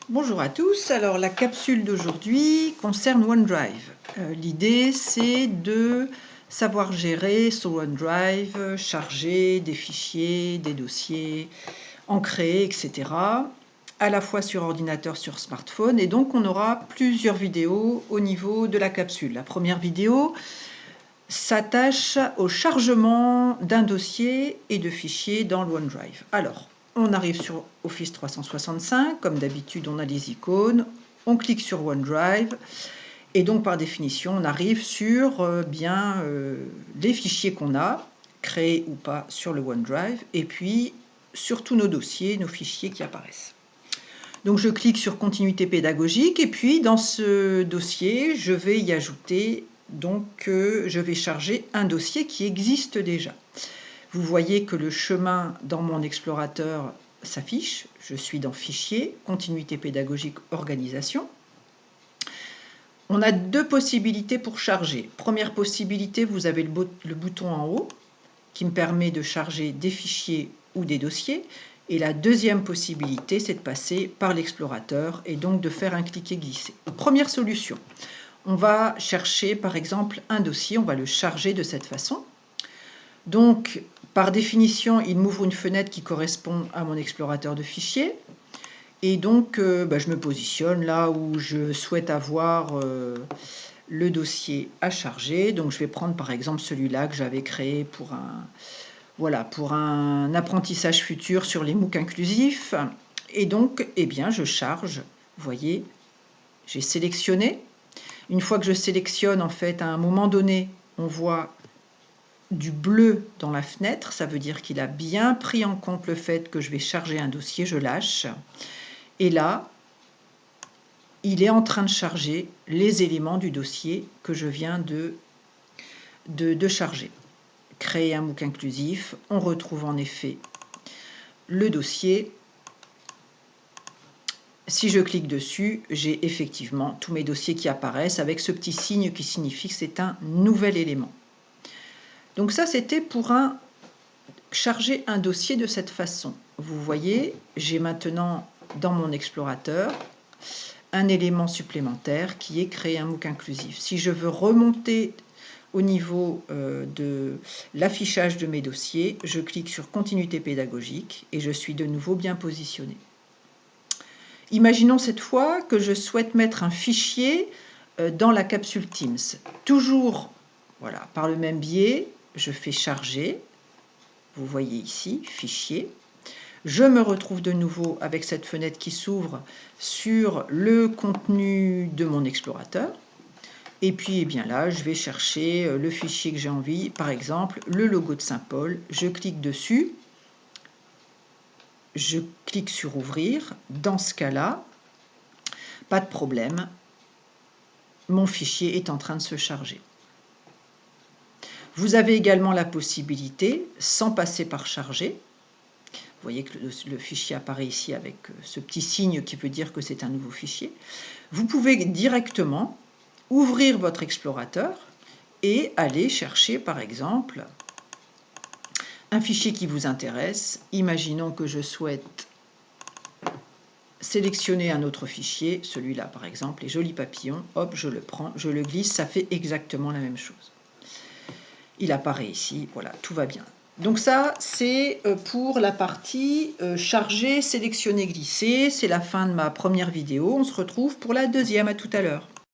Bonjour à tous, alors la capsule d'aujourd'hui concerne OneDrive. L'idée c'est de savoir gérer sur OneDrive, charger des fichiers, des dossiers, en créer, etc. à la fois sur ordinateur, sur smartphone, et donc on aura plusieurs vidéos au niveau de la capsule. La première vidéo s'attache au chargement d'un dossier et de fichiers dans le OneDrive. Alors, on arrive sur Office 365, comme d'habitude on a les icônes, on clique sur OneDrive, et donc par définition on arrive sur les fichiers qu'on a, créés ou pas sur le OneDrive, et puis sur tous nos dossiers, nos fichiers qui apparaissent. Donc je clique sur continuité pédagogique, et puis dans ce dossier je vais y ajouter je vais charger un dossier qui existe déjà. Vous voyez que le chemin dans mon explorateur s'affiche. Je suis dans Fichier, Continuité pédagogique, Organisation. On a deux possibilités pour charger. Première possibilité, vous avez le bouton en haut qui me permet de charger des fichiers ou des dossiers. Et la deuxième possibilité, c'est de passer par l'explorateur et donc de faire un cliquer-glisser. Première solution. On va chercher par exemple un dossier, on va le charger de cette façon. Donc par définition, il m'ouvre une fenêtre qui correspond à mon explorateur de fichiers. Et donc je me positionne là où je souhaite avoir le dossier à charger. Donc je vais prendre par exemple celui-là que j'avais créé pour un apprentissage futur sur les MOOC inclusifs. Et donc je charge, vous voyez, j'ai sélectionné. Une fois que je sélectionne, en fait, à un moment donné, on voit du bleu dans la fenêtre. Ça veut dire qu'il a bien pris en compte le fait que je vais charger un dossier. Je lâche. Et là, il est en train de charger les éléments du dossier que je viens de charger. Créer un MOOC inclusif. On retrouve en effet le dossier. Si je clique dessus, j'ai effectivement tous mes dossiers qui apparaissent avec ce petit signe qui signifie que c'est un nouvel élément. Donc ça, c'était pour charger un dossier de cette façon. Vous voyez, j'ai maintenant dans mon explorateur un élément supplémentaire qui est créer un MOOC inclusif. Si je veux remonter au niveau de l'affichage de mes dossiers, je clique sur continuité pédagogique et je suis de nouveau bien positionné. Imaginons cette fois que je souhaite mettre un fichier dans la capsule Teams. Toujours par le même biais, je fais charger. Vous voyez ici, fichier. Je me retrouve de nouveau avec cette fenêtre qui s'ouvre sur le contenu de mon explorateur. Et puis là, je vais chercher le fichier que j'ai envie, par exemple le logo de Saint-Paul. Je clique dessus. Je clique sur ouvrir. Dans ce cas-là, pas de problème, mon fichier est en train de se charger. Vous avez également la possibilité, sans passer par charger, vous voyez que le fichier apparaît ici avec ce petit signe qui veut dire que c'est un nouveau fichier. Vous pouvez directement ouvrir votre explorateur et aller chercher par exemple un fichier qui vous intéresse. Imaginons que je souhaite sélectionner un autre fichier, celui-là par exemple, les jolis papillons, hop, je le prends, je le glisse, ça fait exactement la même chose. Il apparaît ici, voilà, tout va bien. Donc ça, c'est pour la partie charger, sélectionner, glisser. C'est la fin de ma première vidéo. On se retrouve pour la deuxième, à tout à l'heure.